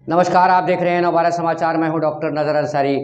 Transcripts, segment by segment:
नमस्कार, आप देख रहे हैं नवभारत समाचार। मैं हूं डॉक्टर नजर अंसारी।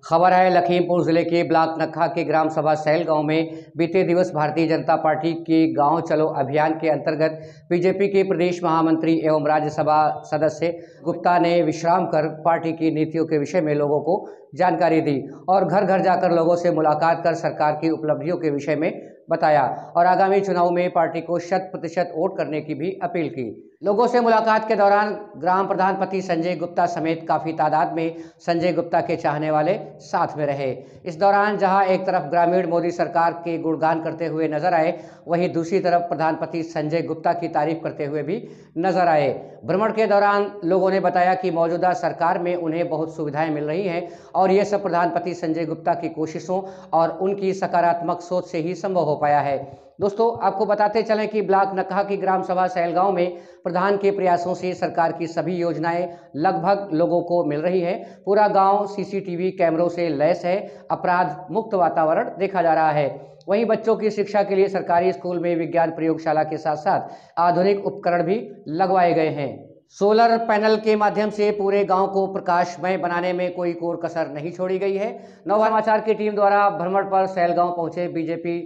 खबर है लखीमपुर जिले के ब्लॉक नक्खा के ग्राम सभा सैल गांव में बीते दिवस भारतीय जनता पार्टी के गांव चलो अभियान के अंतर्गत बीजेपी के प्रदेश महामंत्री एवं राज्यसभा सदस्य गुप्ता ने विश्राम कर पार्टी की नीतियों के विषय में लोगों को जानकारी दी और घर घर जाकर लोगों से मुलाकात कर सरकार की उपलब्धियों के विषय में बताया और आगामी चुनाव में पार्टी को 100% वोट करने की भी अपील की। लोगों से मुलाकात के दौरान ग्राम प्रधानपति संजय गुप्ता समेत काफी तादाद में संजय गुप्ता के चाहने वाले साथ में रहे। इस दौरान जहां एक तरफ ग्रामीण मोदी सरकार के गुणगान करते हुए नजर आए, वहीं दूसरी तरफ प्रधानपति संजय गुप्ता की तारीफ करते हुए भी नजर आए। भ्रमण के दौरान लोगों ने बताया कि मौजूदा सरकार में उन्हें बहुत सुविधाएं मिल रही हैं और ये सब प्रधानपति संजय गुप्ता की कोशिशों और उनकी सकारात्मक सोच से ही संभव हो पाया है। दोस्तों, आपको बताते चलें कि ब्लॉक नक्खा की ग्राम सभा सैल गांव में प्रधान के प्रयासों से सरकार की सभी योजनाएं लगभग लोगों को मिल रही है। पूरा गांव सीसीटीवी कैमरों से लैस है। अपराध मुक्त वातावरण देखा जा रहा है। वहीं बच्चों की शिक्षा के लिए सरकारी स्कूल में विज्ञान प्रयोगशाला के साथ साथ आधुनिक उपकरण भी लगवाए गए हैं। सोलर पैनल के माध्यम से पूरे गांव को प्रकाशमय बनाने में कोई कोर कसर नहीं छोड़ी गई है। नव समाचार की टीम द्वारा भ्रमण पर सैल गांव पहुंचे बीजेपी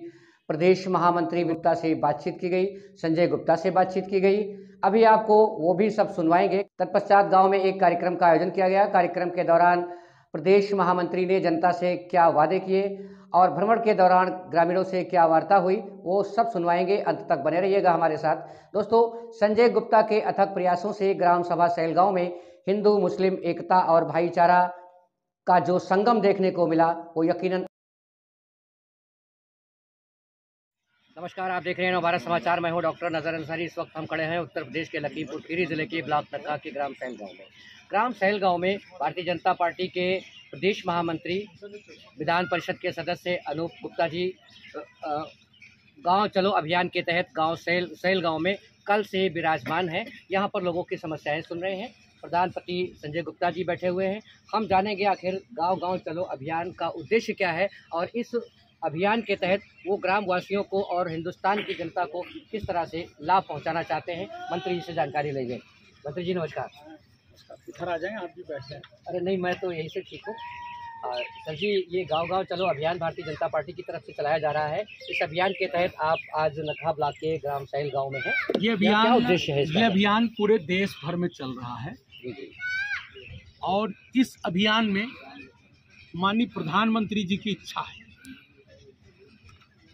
प्रदेश महामंत्री गुप्ता से बातचीत की गई, संजय गुप्ता से बातचीत की गई। अभी आपको वो भी सब सुनवाएंगे। तत्पश्चात गांव में एक कार्यक्रम का आयोजन किया गया। कार्यक्रम के दौरान प्रदेश महामंत्री ने जनता से क्या वादे किए और भ्रमण के दौरान ग्रामीणों से क्या वार्ता हुई, वो सब सुनवाएंगे। अंत तक बने रहिएगा हमारे साथ। दोस्तों, संजय गुप्ता के अथक प्रयासों से ग्राम सभा सैल गांव में हिंदू मुस्लिम एकता और भाईचारा का जो संगम देखने को मिला, वो यकीनन। नमस्कार, आप देख रहे हैं नवभारत समाचार। मैं हूं डॉक्टर नजर अंसारी। इस वक्त हम खड़े हैं उत्तर प्रदेश के लखीमपुर खीरी जिले के ब्लॉक नक्खा के ग्राम सैल गांव में। ग्राम सैल गांव में भारतीय जनता पार्टी के प्रदेश महामंत्री विधान परिषद के सदस्य अनूप गुप्ता जी गांव चलो अभियान के तहत गांव सैल गांव में कल से विराजमान हैं। यहां पर लोगों की समस्याएं सुन रहे हैं। प्रधानपति संजय गुप्ता जी बैठे हुए हैं। हम जानेंगे आखिर गाँव गाँव चलो अभियान का उद्देश्य क्या है और इस अभियान के तहत वो ग्राम वासियों को और हिंदुस्तान की जनता को किस तरह से लाभ पहुंचाना चाहते हैं। मंत्री जी से जानकारी लेंगे। मंत्री जी नमस्कार। इधर आ जाएं, आप भी बैठ जाएं। अरे नहीं, मैं तो यहीं से ठीक हूँ। सर जी, ये गांव गांव चलो अभियान भारतीय जनता पार्टी की तरफ से चलाया जा रहा है। इस अभियान के तहत आप आज नक्खा ब्लॉक के ग्राम सैल गाँव में हैं। ये अभियान क्या उद्देश्य है? ये अभियान पूरे देश भर में चल रहा है और इस अभियान में माननीय प्रधानमंत्री जी की इच्छा है।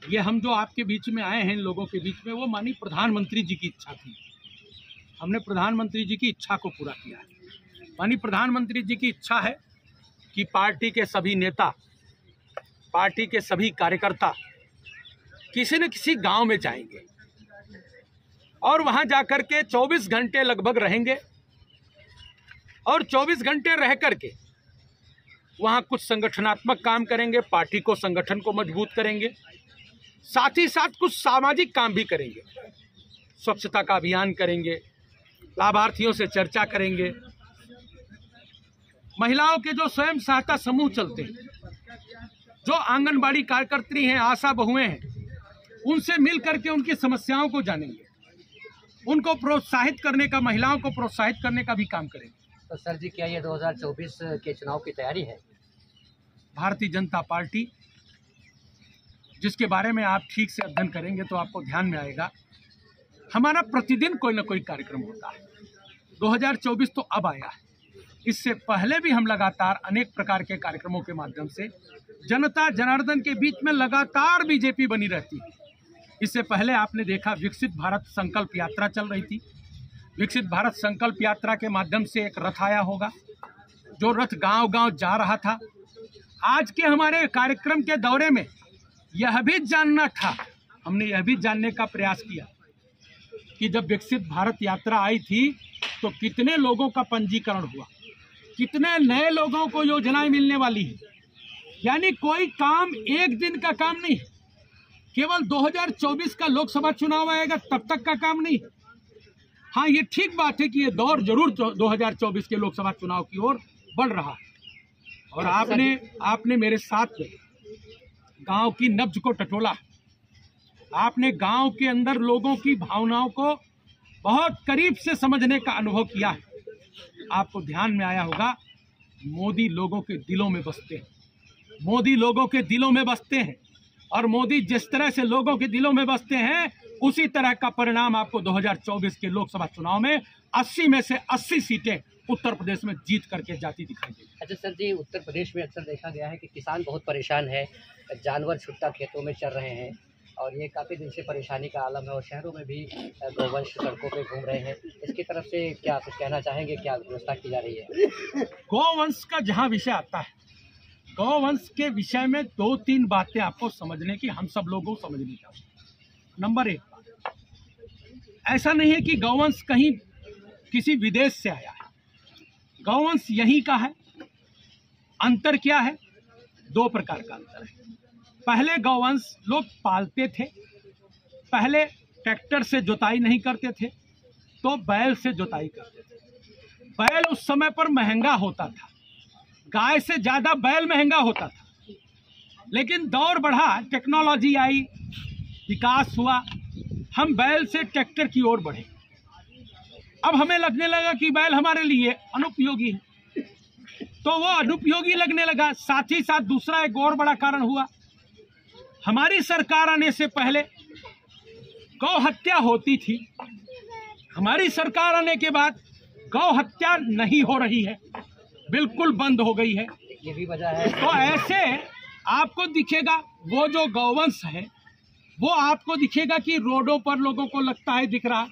ये हम जो आपके बीच में आए हैं, इन लोगों के बीच में, वो माननीय प्रधानमंत्री जी की इच्छा थी। हमने प्रधानमंत्री जी की इच्छा को पूरा किया है। माननीय प्रधानमंत्री जी की इच्छा है कि पार्टी के सभी नेता, पार्टी के सभी कार्यकर्ता किसी न किसी गांव में जाएंगे और वहां जाकर के 24 घंटे लगभग रहेंगे और 24 घंटे रह करके वहां कुछ संगठनात्मक काम करेंगे, पार्टी को, संगठन को मजबूत करेंगे, साथ ही साथ कुछ सामाजिक काम भी करेंगे। स्वच्छता का अभियान करेंगे, लाभार्थियों से चर्चा करेंगे, महिलाओं के जो स्वयं सहायता समूह चलते हैं, जो आंगनबाड़ी कार्यकर्त्री हैं, आशा बहुएं हैं, उनसे मिल करके उनकी समस्याओं को जानेंगे, उनको प्रोत्साहित करने का, महिलाओं को प्रोत्साहित करने का भी काम करेंगे। तो सर जी, क्या ये 2024 के चुनाव की तैयारी है? भारतीय जनता पार्टी, जिसके बारे में आप ठीक से अध्ययन करेंगे तो आपको ध्यान में आएगा, हमारा प्रतिदिन कोई ना कोई कार्यक्रम होता है। 2024 तो अब आया है, इससे पहले भी हम लगातार अनेक प्रकार के कार्यक्रमों के माध्यम से जनता जनार्दन के बीच में लगातार बीजेपी बनी रहती है। इससे पहले आपने देखा विकसित भारत संकल्प यात्रा चल रही थी। विकसित भारत संकल्प यात्रा के माध्यम से एक रथ आया होगा, जो रथ गांव गांव जा रहा था। आज के हमारे कार्यक्रम के दौरे में यह भी जानना था, हमने यह भी जानने का प्रयास किया कि जब विकसित भारत यात्रा आई थी तो कितने लोगों का पंजीकरण हुआ, कितने नए लोगों को योजनाएं मिलने वाली है। यानी कोई काम एक दिन का काम नहीं, केवल 2024 का लोकसभा चुनाव आएगा तब तक का काम नहीं। हाँ, ये ठीक बात है कि ये दौर जरूर 2024 के लोकसभा चुनाव की ओर बढ़ रहा है और आपने मेरे साथ गांव की नब्ज को टटोला। आपने गांव के अंदर लोगों की भावनाओं को बहुत करीब से समझने का अनुभव किया है। आपको ध्यान में आया होगा, मोदी लोगों के दिलों में बसते हैं, मोदी लोगों के दिलों में बसते हैं, और मोदी जिस तरह से लोगों के दिलों में बसते हैं उसी तरह का परिणाम आपको 2024 के लोकसभा चुनाव में 80 में से 80 सीटें उत्तर प्रदेश में जीत करके जाती दिखाई देगी। अच्छा सर जी, उत्तर प्रदेश में अक्सर देखा गया है कि किसान बहुत परेशान है, जानवर छुट्टा खेतों में चल रहे हैं और ये काफ़ी दिन से परेशानी का आलम है, और शहरों में भी गौवंश सड़कों पे घूम रहे हैं। इसकी तरफ से क्या कुछ कहना चाहेंगे, क्या व्यवस्था की जा रही है? गौवंश का जहाँ विषय आता है, गौवंश के विषय में 2-3 बातें आपको समझने की, हम सब लोगों को समझनी चाहिए। नंबर 1, ऐसा नहीं है कि गौवंश कहीं किसी विदेश से आया है, गौवंश यहीं का है। अंतर क्या है? 2 प्रकार का अंतर है। पहले गौवंश लोग पालते थे, पहले ट्रैक्टर से जुताई नहीं करते थे तो बैल से जुताई करते थे। बैल उस समय पर महंगा होता था, गाय से ज़्यादा बैल महंगा होता था। लेकिन दौर बढ़ा, टेक्नोलॉजी आई, विकास हुआ, हम बैल से ट्रैक्टर की ओर बढ़े। अब हमें लगने लगा कि बैल हमारे लिए अनुपयोगी है, तो वो अनुपयोगी लगने लगा। साथ ही साथ दूसरा एक और बड़ा कारण हुआ, हमारी सरकार आने से पहले गौ हत्या होती थी, हमारी सरकार आने के बाद गौ हत्या नहीं हो रही है, बिल्कुल बंद हो गई है। ये भी वजह है। तो ऐसे आपको दिखेगा वो जो गौवंश है वो आपको दिखेगा कि रोडों पर लोगों को लगता है दिख रहा,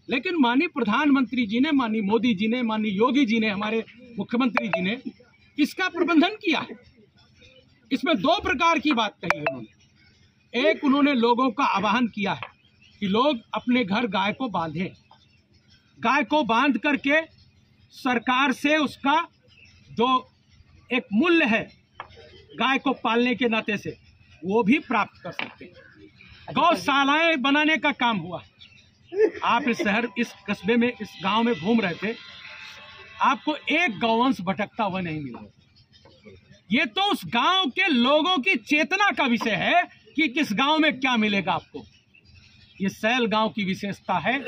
लेकिन माननीय प्रधानमंत्री जी ने, माननीय मोदी जी ने, माननीय योगी जी ने, हमारे मुख्यमंत्री जी ने इसका प्रबंधन किया है। इसमें 2 प्रकार की बात कही है उन्होंने। एक, उन्होंने लोगों का आह्वान किया है कि लोग अपने घर गाय को बांधें, गाय को बांध करके सरकार से उसका जो एक मूल्य है गाय को पालने के नाते से वो भी प्राप्त कर सकते हैं। गौशालाएं बनाने का काम हुआ। आप इस शहर, इस कस्बे में, इस गांव में घूम रहे थे, आपको एक गौवंश भटकता हुआ नहीं मिला। ये तो उस गांव के लोगों की चेतना का विषय है कि किस गांव में क्या मिलेगा आपको। ये सैल गांव की विशेषता है,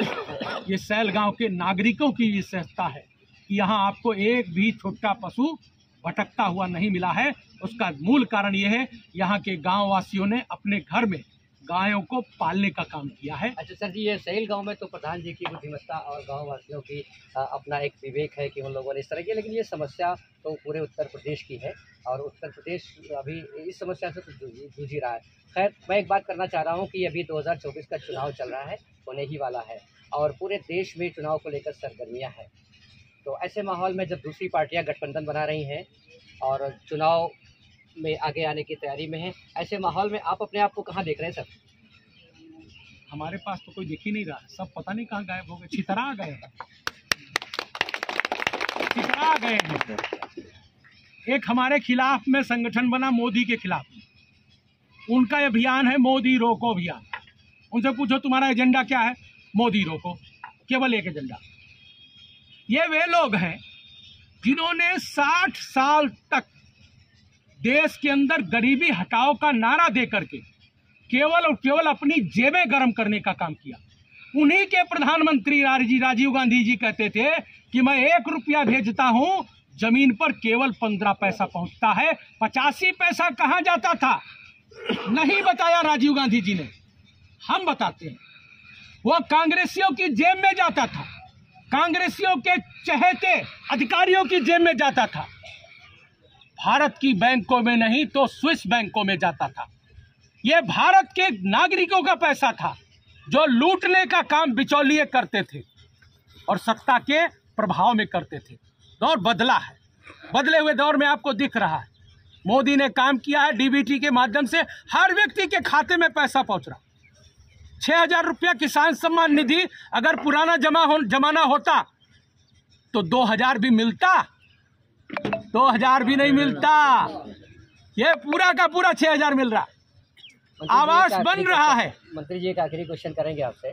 ये सैल गांव के नागरिकों की विशेषता है कि यहाँ आपको एक भी छोटा पशु भटकता हुआ नहीं मिला है। उसका मूल कारण ये है, यहाँ के गाँव वासियों ने अपने घर में गायों को पालने का काम किया है। अच्छा सर जी, ये सैल गांव में तो प्रधान जी की बुद्धिमत्ता और गांव वासियों की अपना एक विवेक है कि उन लोगों ने इस तरह की, लेकिन ये समस्या तो पूरे उत्तर प्रदेश की है और उत्तर प्रदेश अभी इस समस्या से तो जूझ ही रहा है। खैर, मैं एक बात करना चाह रहा हूँ कि अभी 2024 का चुनाव चल रहा है, होने ही वाला है, और पूरे देश में चुनाव को लेकर सरगर्मियाँ हैं। तो ऐसे माहौल में जब दूसरी पार्टियाँ गठबंधन बना रही हैं और चुनाव में आगे आने की तैयारी में है, ऐसे माहौल में आप अपने आप को कहाँ देख रहे हैं सर? हमारे पास तो कोई दिख ही नहीं रहा, सब पता नहीं कहाँ गायब हो गए, छितरा गए हैं, छितरा गए हैं। एक हमारे खिलाफ में संगठन बना, मोदी के खिलाफ, उनका अभियान है मोदी रोको अभियान। उनसे पूछो तुम्हारा एजेंडा क्या है? मोदी रोको, केवल एक एजेंडा। ये वे लोग हैं जिन्होंने 60 साल तक देश के अंदर गरीबी हटाओ का नारा दे करके केवल और केवल अपनी जेबें गर्म करने का काम किया। उन्हीं के प्रधानमंत्री राजीव गांधी जी कहते थे कि मैं 1 रुपया भेजता हूं, जमीन पर केवल 15 पैसा पहुंचता है। 85 पैसा कहां जाता था नहीं बताया राजीव गांधी जी ने, हम बताते हैं। वो कांग्रेसियों की जेब में जाता था, कांग्रेसियों के चहेते अधिकारियों की जेब में जाता था, भारत की बैंकों में नहीं तो स्विस बैंकों में जाता था। ये भारत के नागरिकों का पैसा था जो लूटने का काम बिचौलिए करते थे और सत्ता के प्रभाव में करते थे। दौर बदला है, बदले हुए दौर में आपको दिख रहा है मोदी ने काम किया है। डीबीटी के माध्यम से हर व्यक्ति के खाते में पैसा पहुंच रहा। 6,000 रुपया किसान सम्मान निधि अगर पुराना जमाना होता तो 2,000 भी मिलता, 2,000 भी नहीं मिलता। ये पूरा का पूरा 6,000 मिल रहा। आवास बन रहा है। मंत्री जी, एक आखिरी क्वेश्चन करेंगे आपसे।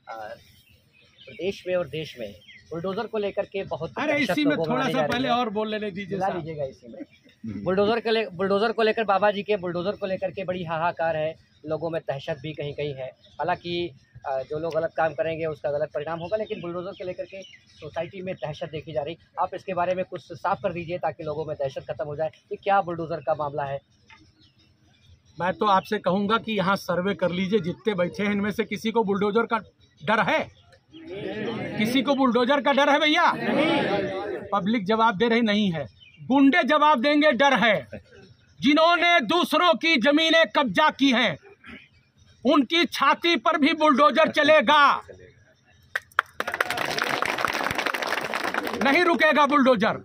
प्रदेश में और देश में बुलडोजर को लेकर के बहुत, अरे इसी में थोड़ा सा पहले और बोल लेने दीजिए, लीजिएगा इसी में। बुलडोजर को लेकर बाबा जी के बुलडोजर को लेकर के बड़ी हाहाकार है, लोगों में दहशत भी कहीं कहीं है। हालांकि जो लोग गलत काम करेंगे उसका गलत परिणाम होगा, लेकिन बुलडोजर के लेकर के सोसाइटी में दहशत देखी जा रही। आप इसके बारे में कुछ साफ कर दीजिए ताकि लोगों में दहशत खत्म हो जाए कि क्या बुलडोजर का मामला है। मैं तो आपसे कहूंगा कि यहाँ सर्वे कर लीजिए, जितने बैठे हैं इनमें से किसी को बुलडोजर का डर है? किसी को बुलडोजर का डर है भैया? पब्लिक जवाब दे रही नहीं है, गुंडे जवाब देंगे डर है। जिन्होंने दूसरों की जमीनें कब्जा की हैं उनकी छाती पर भी बुलडोजर चलेगा, नहीं रुकेगा बुलडोजर।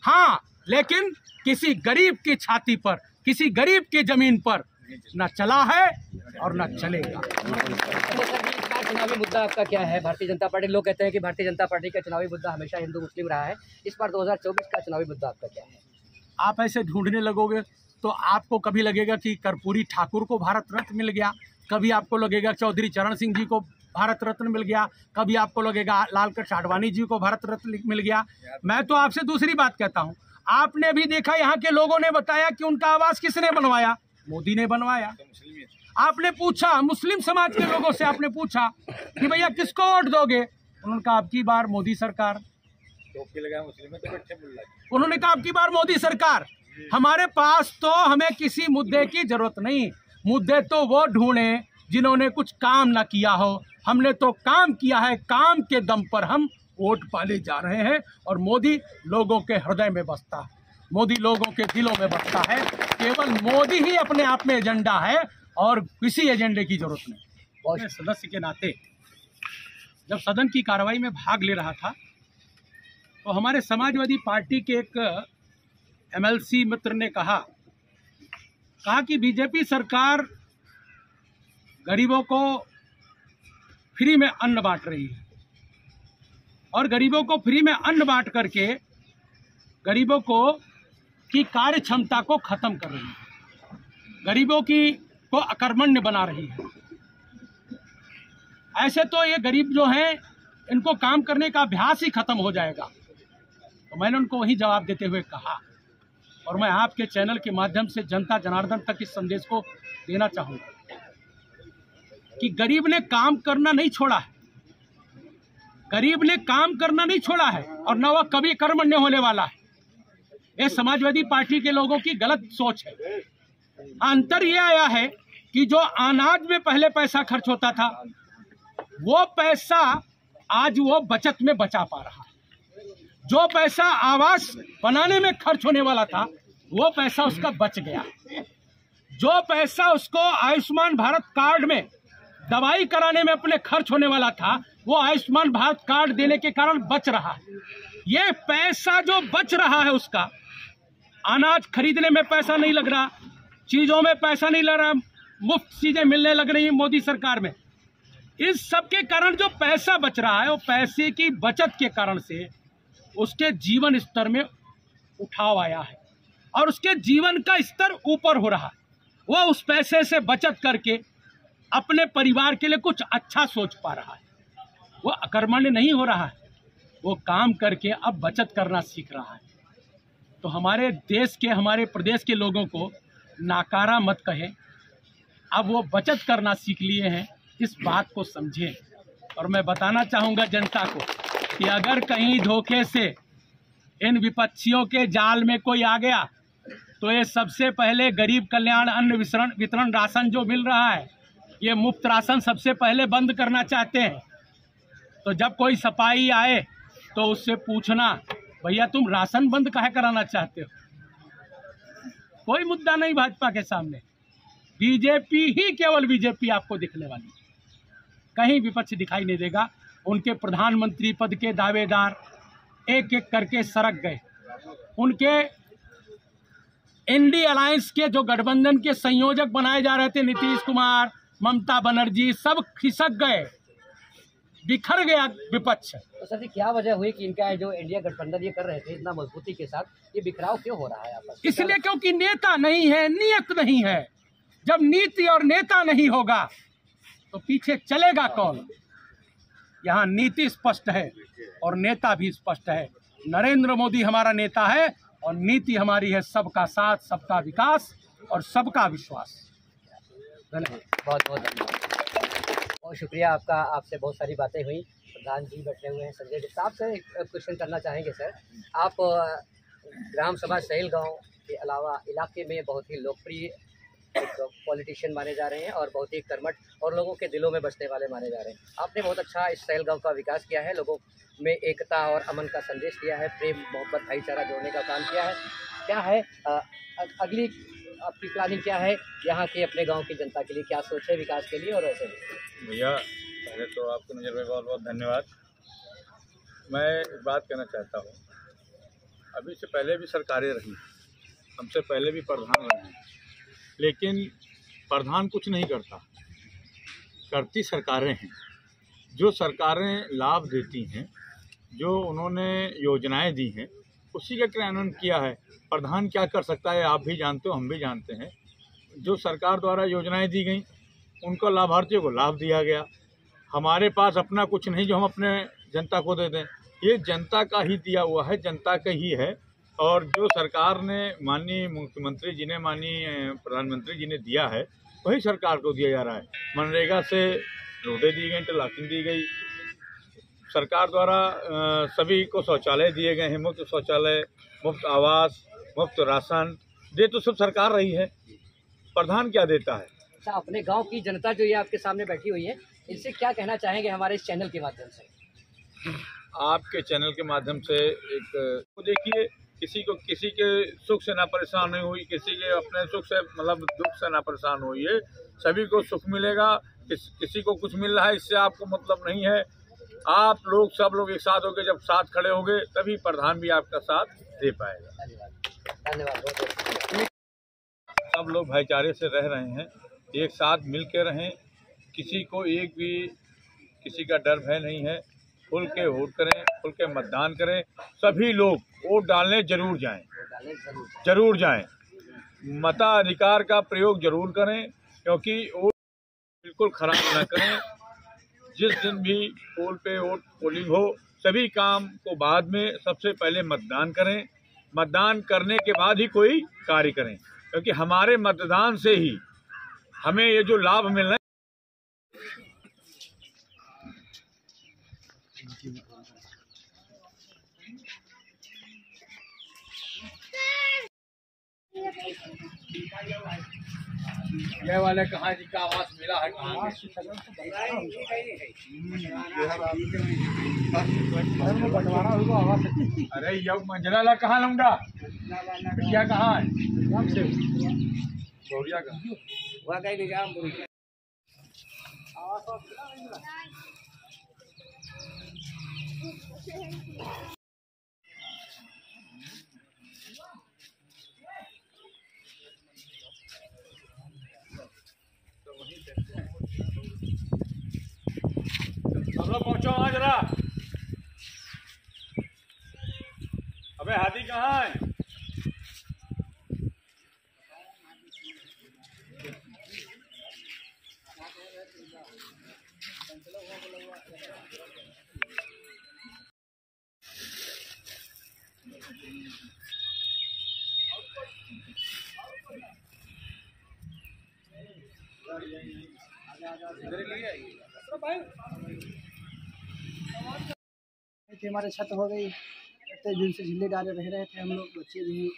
हाँ, लेकिन किसी गरीब की छाती पर, किसी गरीब की जमीन पर न चला है और न चलेगा। चुनावी मुद्दा आपका क्या है? भारतीय जनता पार्टी, लोग कहते हैं कि भारतीय जनता पार्टी का चुनावी मुद्दा हमेशा हिंदू मुस्लिम रहा है, इस बार 2024 का चुनावी मुद्दा आपका क्या है? आप ऐसे ढूंढने लगोगे तो आपको कभी लगेगा कि कर्पूरी ठाकुर को भारत रत्न मिल गया, कभी आपको लगेगा चौधरी चरण सिंह जी को भारत रत्न मिल गया, कभी आपको लगेगा लालकृष्ण आडवाणी जी को भारत रत्न मिल गया। मैं तो आपसे दूसरी बात कहता हूँ, आपने भी देखा यहाँ के लोगों ने बताया कि उनका आवास किसने बनवाया? मोदी ने बनवाया। आपने पूछा मुस्लिम समाज के लोगों से, आपने पूछा कि भैया किसको वोट दोगे? उन्होंने कहा अब की बार मोदी सरकार। उन्होंने कहा अब की बार मोदी सरकार। हमारे पास तो हमें किसी मुद्दे की जरूरत नहीं, मुद्दे तो वो ढूंढे जिन्होंने कुछ काम ना किया हो। हमने तो काम किया है, काम के दम पर हम वोट पाले जा रहे हैं और मोदी लोगों के हृदय में बसता है, मोदी लोगों के दिलों में बसता है। केवल मोदी ही अपने आप में एजेंडा है और किसी एजेंडे की जरूरत नहीं। और सदस्य के नाते जब सदन की कार्रवाई में भाग ले रहा था तो हमारे समाजवादी पार्टी के एक एमएलसी मित्र ने कहा कि बीजेपी सरकार गरीबों को फ्री में अन्न बांट रही है और गरीबों को फ्री में अन्न बांट करके गरीबों की कार्य क्षमता को खत्म कर रही है, गरीबों को अकर्मण्य बना रही है। ऐसे तो ये गरीब जो हैं इनको काम करने का अभ्यास ही खत्म हो जाएगा। तो मैंने उनको वही जवाब देते हुए कहा और मैं आपके चैनल के माध्यम से जनता जनार्दन तक इस संदेश को देना चाहूँगा कि गरीब ने काम करना नहीं छोड़ा है, गरीब ने काम करना नहीं छोड़ा है और न वह कभी कर्मण्य होने वाला है। ये समाजवादी पार्टी के लोगों की गलत सोच है। अंतर यह आया है कि जो अनाज में पहले पैसा खर्च होता था वो पैसा आज वो बचत में बचा पा रहा है। जो पैसा आवास बनाने में खर्च होने वाला था वो पैसा उसका बच गया। जो पैसा उसको आयुष्मान भारत कार्ड में दवाई कराने में अपने खर्च होने वाला था वो आयुष्मान भारत कार्ड देने के कारण बच रहा है। ये पैसा जो बच रहा है उसका अनाज खरीदने में पैसा नहीं लग रहा, चीजों में पैसा नहीं लग रहा, मुफ्त चीजें मिलने लग रही मोदी सरकार में। इस सब के कारण जो पैसा बच रहा है वो पैसे की बचत के कारण से उसके जीवन स्तर में उठाव आया है और उसके जीवन का स्तर ऊपर हो रहा है। वह उस पैसे से बचत करके अपने परिवार के लिए कुछ अच्छा सोच पा रहा है, वो अकर्मण्य नहीं हो रहा है, वो काम करके अब बचत करना सीख रहा है। तो हमारे देश के, हमारे प्रदेश के लोगों को नाकारा मत कहें, अब वो बचत करना सीख लिए हैं, इस बात को समझें। और मैं बताना चाहूँगा जनता को कि अगर कहीं धोखे से इन विपक्षियों के जाल में कोई आ गया तो ये सबसे पहले गरीब कल्याण अन्न वितरण राशन जो मिल रहा है ये मुफ्त राशन सबसे पहले बंद करना चाहते हैं। तो जब कोई सफाई आए तो उससे पूछना भैया तुम राशन बंद काहे कराना चाहते हो? कोई मुद्दा नहीं भाजपा के सामने, बीजेपी ही, केवल बीजेपी आपको दिखने वाली, कहीं विपक्ष दिखाई नहीं देगा। उनके प्रधानमंत्री पद के दावेदार एक एक करके सरक गए, उनके इंडी अलायंस के जो गठबंधन के संयोजक बनाए जा रहे थे नीतीश कुमार, ममता बनर्जी, सब खिसक गए, बिखर गया विपक्ष। तो सर जी क्या वजह हुई कि इनका जो इंडिया गठबंधन ये कर रहे थे इतना मजबूती के साथ, ये बिखराव क्यों हो रहा है आपस? इसलिए क्योंकि नेता नहीं है, नियत नहीं है। जब नीति और नेता नहीं होगा तो पीछे चलेगा कौन? यहाँ नीति स्पष्ट है और नेता भी स्पष्ट है। नरेंद्र मोदी हमारा नेता है और नीति हमारी है सबका साथ, सबका विकास और सबका विश्वास। धन्यवाद, बहुत बहुत धन्यवाद। बहुत शुक्रिया आपका, आपसे बहुत सारी बातें हुई। प्रधान जी बैठे हुए हैं संजय जी, साहब से एक क्वेश्चन करना चाहेंगे सर। आप ग्राम सभा सहेल गांव के अलावा इलाके में बहुत ही लोकप्रिय एक पॉलिटिशियन माने जा रहे हैं और बहुत ही कर्मठ और लोगों के दिलों में बसने वाले माने जा रहे हैं। आपने बहुत अच्छा इस सहेल गाँव का विकास किया है, लोगों में एकता और अमन का संदेश दिया है, प्रेम मोहब्बत भाईचारा जोड़ने का काम किया है। क्या है अगली आपकी प्लानिंग क्या है यहाँ के अपने गांव की जनता के लिए, क्या सोच है विकास के लिए और ऐसे भी? भैया पहले तो आपको नज़र में बहुत बहुत धन्यवाद। मैं एक बात कहना चाहता हूँ, अभी से पहले भी सरकारें रही, हमसे पहले भी प्रधान रहे, लेकिन प्रधान कुछ नहीं करता, करती सरकारें हैं। जो सरकारें लाभ देती हैं, जो उन्होंने योजनाएं दी हैं, उसी का क्रियान्वयन किया है। प्रधान क्या कर सकता है आप भी जानते हो, हम भी जानते हैं। जो सरकार द्वारा योजनाएं दी गई उनको लाभार्थियों को लाभ दिया गया। हमारे पास अपना कुछ नहीं जो हम अपने जनता को दे दें, ये जनता का ही दिया हुआ है, जनता का ही है। और जो सरकार ने माननीय मुख्यमंत्री जी ने, माननीय प्रधानमंत्री जी ने दिया है, वही सरकार को दिया जा रहा है। मनरेगा से रोडें दी गई, इंटरलॉकिंग दी गई, सरकार द्वारा सभी को शौचालय दिए गए हैं, मुफ्त शौचालय, मुफ्त आवास, मुफ्त राशन, दे तो सब सरकार रही है। प्रधान क्या देता है? अच्छा, अपने गांव की जनता जो ये आपके सामने बैठी हुई है, इनसे क्या कहना चाहेंगे हमारे इस चैनल के माध्यम से? आपके चैनल के माध्यम से एक तो देखिए, किसी के सुख से ना परेशान नहीं हुई, किसी के अपने सुख से मतलब दुख से ना परेशान हुई है। सभी को सुख मिलेगा, किसी को कुछ मिल रहा है इससे आपको मतलब नहीं है। आप लोग सब लोग एक साथ होकर जब साथ खड़े होंगे तभी प्रधान भी आपका साथ दे पाएगा। धन्यवाद। सब लोग भाईचारे से रह रहे हैं, एक साथ मिल के रहें, किसी को एक भी किसी का डर भय नहीं है। खुल के वोट करें, खुल के मतदान करें, सभी लोग वोट डालने जरूर जाएं। मताधिकार का प्रयोग जरूर करें, क्योंकि वोट बिल्कुल खराब न करें। जिस दिन भी पोल पे वोट पोलिंग हो, सभी काम को बाद में, सबसे पहले मतदान करें। मतदान करने के बाद ही कोई कार्य करें, क्योंकि हमारे मतदान से ही हमें ये जो लाभ मिल रहा है। ये वाले कहाँ जी का आवास मिला है? अरे ये मंझला ला कहाँ लूंगा, क्या कहाँ है? गौरिया का वह कहीं ले जाम सब लोग पहुँचो वहाँ जरा। अबे हाथी कहाँ है? हमारे छत हो गई, इतने दिन से झिल्ले डाले रह रहे थे हम लोग, बच्चे भी हैं,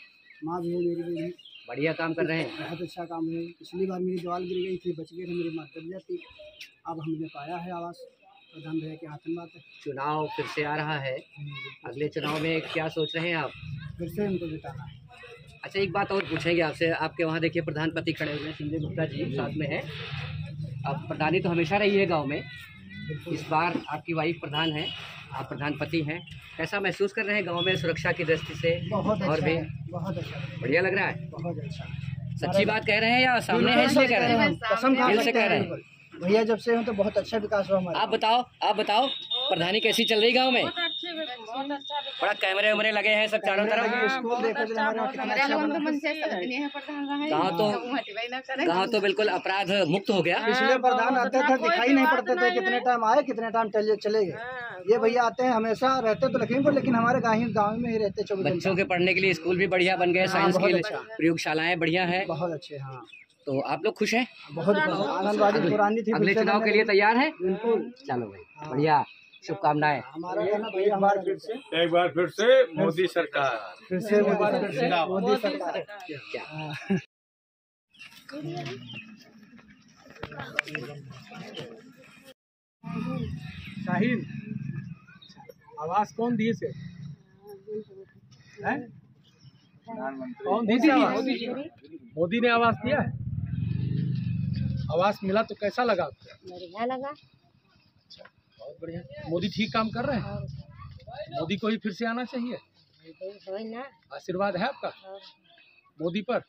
माँ भी है, मेरी भी है। बढ़िया काम कर रहे हैं, बहुत अच्छा काम है। पिछली बार मेरी दीवार गिर गई थी, बच गए थे, मेरी माँ कर जाती। अब हमने पाया है आवास, प्रधान भैया के हाथ में बात है। चुनाव फिर से आ रहा है, अगले चुनाव में क्या सोच रहे हैं आप? फिर से उनको जिताना है। अच्छा, एक बात और पूछेंगे आपसे। आपके वहाँ देखिए प्रधानपति खड़े हुए हैं, संजय गुप्ता जी साथ में हैं। अब प्रधानी तो हमेशा रही है गांव में, इस बार आपकी वाइफ प्रधान है, आप प्रधानपति हैं। कैसा महसूस कर रहे हैं गांव में सुरक्षा की दृष्टि से? बहुत और अच्छा भी है, बहुत अच्छा, बढ़िया लग रहा है। बहुत अच्छा। सच्ची बात कह रहे हैं या सामने है इसलिए कह रहे हैं? कसम खा दिल से सकते कह रहे हैं हैं। भैया, जब से हो तो बहुत अच्छा विकास हुआ हमारा। आप बताओ प्रधानी कैसी चल रही गांव में? बड़ा कैमरे वैमरे लगे हैं सब चारों तरफ। स्कूल देखो जरा हमारे वहाँ कितना अच्छा बना। गाँव तो बिल्कुल अपराध मुक्त हो गया। पिछले प्रधान आते थे, दिखाई नहीं पड़ते थे, कितने टाइम आए कितने टाइम चले गए। ये भैया आते हैं हमेशा, रहते तो लखीमपुर लेकिन हमारे गाँव में ही रहते 24 बच्चों के पढ़ने के लिए स्कूल भी बढ़िया बन गए, साइंस की प्रयोगशालाएं बढ़िया है। बहुत अच्छे। हाँ, तो आप लोग खुश हैं? बहुत आंगनबाड़ी पुरानी थी, अगले चुनाव के लिए तैयार हैं? बिल्कुल। चलो भाई, बढ़िया, शुभकामनाएं। हमारा कहना भैया, एक बार फिर से मोदी सरकार, फिर से मोदी सरकार। क्या शाहीन, आवाज कौन दिए से? हैं? कौन दी थी आवाज? मोदी ने आवाज दिया है। आवाज मिला तो कैसा लगा आपको? बढ़िया लगा। बहुत बढ़िया। मोदी ठीक काम कर रहे हैं। मोदी को ही फिर से आना चाहिए। ना आशीर्वाद है आपका मोदी पर?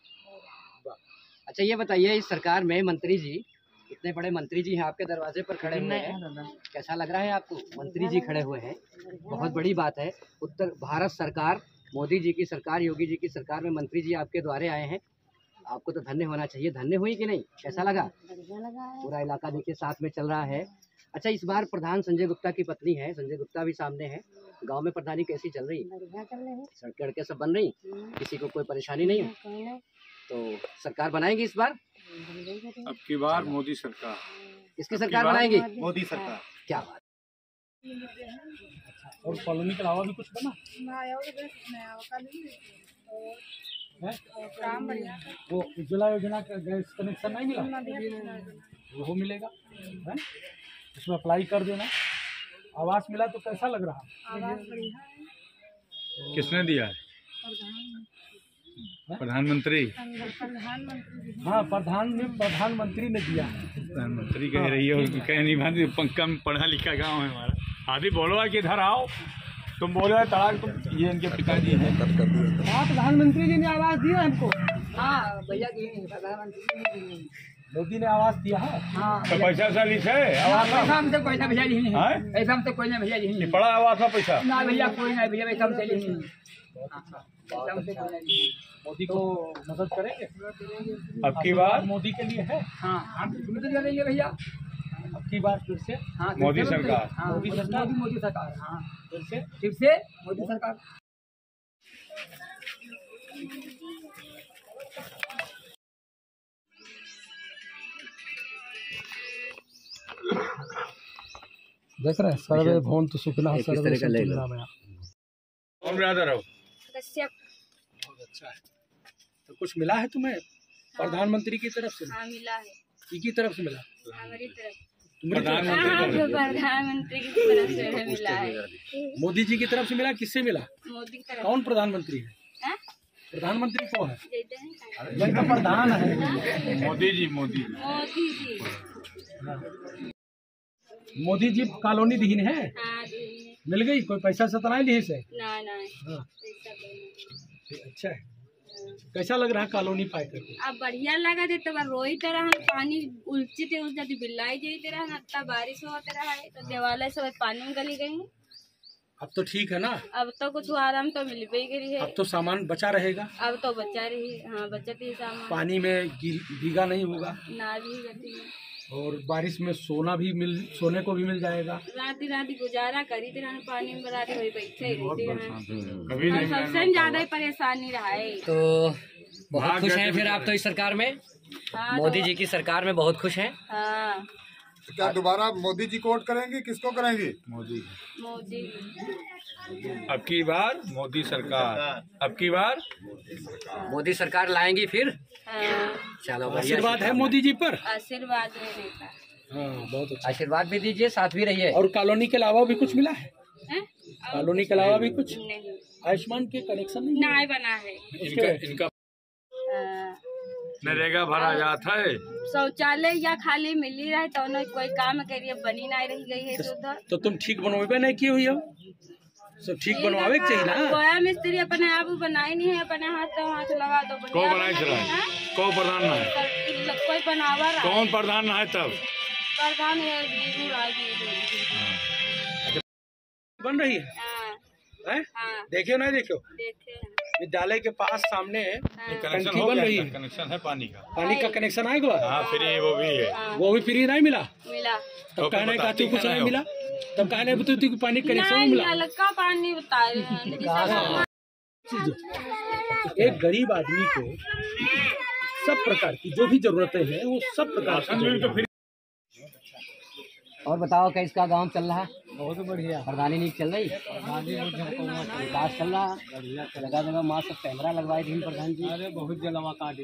अच्छा ये बताइए, इस सरकार में मंत्री जी, इतने बड़े मंत्री जी हैं आपके दरवाजे पर खड़े हुए हैं, कैसा लग रहा है आपको? मंत्री जी खड़े हुए हैं, बहुत बड़ी बात है। उत्तर भारत सरकार, मोदी जी की सरकार, योगी जी की सरकार में मंत्री जी आपके द्वारे आए हैं, आपको तो धन्य होना चाहिए। धन्य हुई कि नहीं? कैसा लगा? बढ़िया लगा है। पूरा इलाका देखिए साथ में चल रहा है। अच्छा, इस बार प्रधान संजय गुप्ता की पत्नी है, संजय गुप्ता भी सामने है। गांव में प्रधानी कैसी चल रही? बढ़िया चल रहे हैं। सड़कें वड़कें सब बन रही, किसी को कोई परेशानी नहीं है? कोई नहीं। तो सरकार बनाएगी इस बार? अब की बार मोदी सरकार। किसकी सरकार बनाएगी? मोदी सरकार। क्या बात। और कॉलोनी के अलावा भी कुछ बना है? वो उज्ज्वला योजना का गैस कनेक्शन नहीं मिला? वो मिलेगा है? उसमें अप्लाई कर देना। आवास मिला तो कैसा लग रहा? किसने दिया है? प्रधानमंत्री। हाँ, प्रधानमंत्री ने दिया है। प्रधानमंत्री कह रही है, और कह नहीं पाती। कम पढ़ा लिखा गांव है हमारा। आदि बोलो कि इधर आओ, तुम बोलो तड़ाक, तुम। ये इनके पिताजी हैं। हाँ, प्रधानमंत्री जी ने आवाज दिया हमको। हाँ भैया दी नहीं, प्रधानमंत्री मोदी ने आवाज दिया है। हाँ तो पैसा साली से आवास पैसा हमसे कोई ना भैया जी नहीं, है? पैसा हमसे कोई ना भैया जी नहीं। पड़ा आवास में पैसा ना भैया कोई ना भैया, पैसा हमसे नहीं। मोदी को मदद करेंगे अब की बार? मोदी के लिए है। हाँ हम मदद करेंगे भैया। अब की बार फिर से हाँ मोदी सरकार। हाँ मोदी सरकार। मोदी सरकार। हाँ फिर से मोदी सरकार। देख रहे हैं, सर्वे भवन तो सुखना एक इस तरह का ले लो। कौन ब्रदर हो? कश्यप। बहुत अच्छा है। तो कुछ मिला है तुम्हें प्रधानमंत्री की तरफ से? हाँ मिला है। की तरफ से मिला? हमारी तरफ। प्रधानमंत्री प्रधानमंत्री की तरफ से मिला है। मोदी जी की तरफ से मिला? किससे मिला? मोदी की तरफ। कौन प्रधानमंत्री है? हाँ? प्रधानमंत्री कौन है? देते हैं। ये तो प्रधान है। मोदी जी। मोदी मोदी जी। मोदी जी कॉलोनी दीन है, हाँ दी। मिल गई? कोई पैसा से तो नहीं ली से? ना ना हाँ, पैसा कोई नहीं। अच्छा है। कैसा लग रहा है कॉलोनी पाई करके? अब बढ़िया लगा थे तो रोई तरह पानी उलची थे, उस जाती बिल्लाई जी तरह ना बारिश होते रहा है तो देवालय सब पानी में गली गई। अब तो ठीक है ना? अब तो कुछ आराम तो मिल भी गई है। अब तो सामान बचा रहेगा? अब तो बचा रही। हाँ बचत ही सामान। पानी में भीगा नहीं होगा, ना भी गती है। और बारिश में सोने को भी मिल जाएगा। राती राती गुजारा करी थी, पानी में राती वही बैठे रहती है। कभी और नहीं। सबसे ज्यादा परेशानी रहा है। तो बहुत खुश हैं फिर आप तो इस सरकार में? हाँ, मोदी जी की सरकार में बहुत खुश हैं? हाँ क्या दोबारा मोदी जी को वोट करेंगे? किसको करेंगे? मोदी। मोदी। अब की बार मोदी सरकार। अब की बार मोदी सरकार लाएंगी फिर? हाँ चलो बढ़िया। आशीर्वाद है मोदी जी पर? आशीर्वाद रहने का। हाँ, बहुत अच्छा। आशीर्वाद भी दीजिए, साथ भी रहिए। और कॉलोनी के अलावा भी कुछ मिला है? हैं? कॉलोनी के अलावा भी कुछ? नहीं आयुष्मान के कनेक्शन नहीं? ना बना है। इनका हाँ। नरेगा भरा जाता है। शौचालय या खाली मिली रहे तो न कोई काम करिए, बनी नहीं रही गई है तो तो तुम ठीक बनवाबे नहीं की हुई हो? सब ठीक बनवावे के चाहिए ना? कोई मिस्त्री अपने आप बनाई नहीं है, अपने हाथ लगा दो। को बनाए चला है? को प्रधान ना है? कोई बनावा रहा। कौन प्रधान ना है तब? प्रधान है वीरू राजू। बन रही है? हाँ हैं? हाँ देखियो नहीं देखियो? देखे। विद्यालय के पास सामने कनेक्शन टंकी हो बन गया? रही है। कनेक्शन है पानी का? पानी का कनेक्शन आएगा? हाँ, फ्री वो भी है। हाँ वो भी फ्री नहीं मिला? मिला। तब कहने का तू कुछ नहीं मिला? तब कहने तू पानी कनेक्शन नहीं मिला? हल्का पानी बता रहे हैं। एक गरीब आदमी को सब प्रकार की जो भी जरूरतें हैं वो सब प्रकार की। और बताओ कैसा गांव चल रहा है? बहुत बढ़िया। प्रधानी नीक चल रही, विकास चल रहा, जगह जगह माँ सब कैमरा लगवाए थे प्रधान जी। अरे बहुत जलवा काट दे।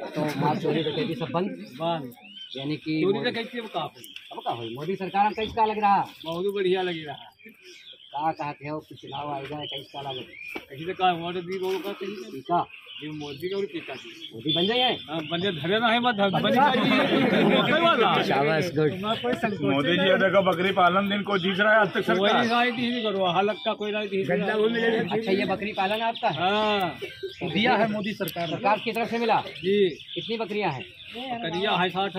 तो माँ चोरी डकैती सब बंद, यानी कि चोरी डकैती अब का हुई मोदी सरकार में कैसा लग रहा? बहुत बढ़िया लग रहा। कहा कहते हो कि चुनाव आएगा कैसा लगे? कहीं से कहा वोट दी लोगों का कहीं का ये मोदी का और पिता की मोदी बन जाए बंदे धरे ना है मत शाबाश, गुड। मोदी जी देखो बकरी पालन दिन को जीत रहा है आज तक कोई सरकार। राजनीति नहीं करो हालत का कोई राजनीति। अच्छा, ये बकरी पालन आपका है? हाँ दिया है मोदी सरकार। सरकार की तरफ से मिला? जी कितनी बकरियां हैं? करिया है 60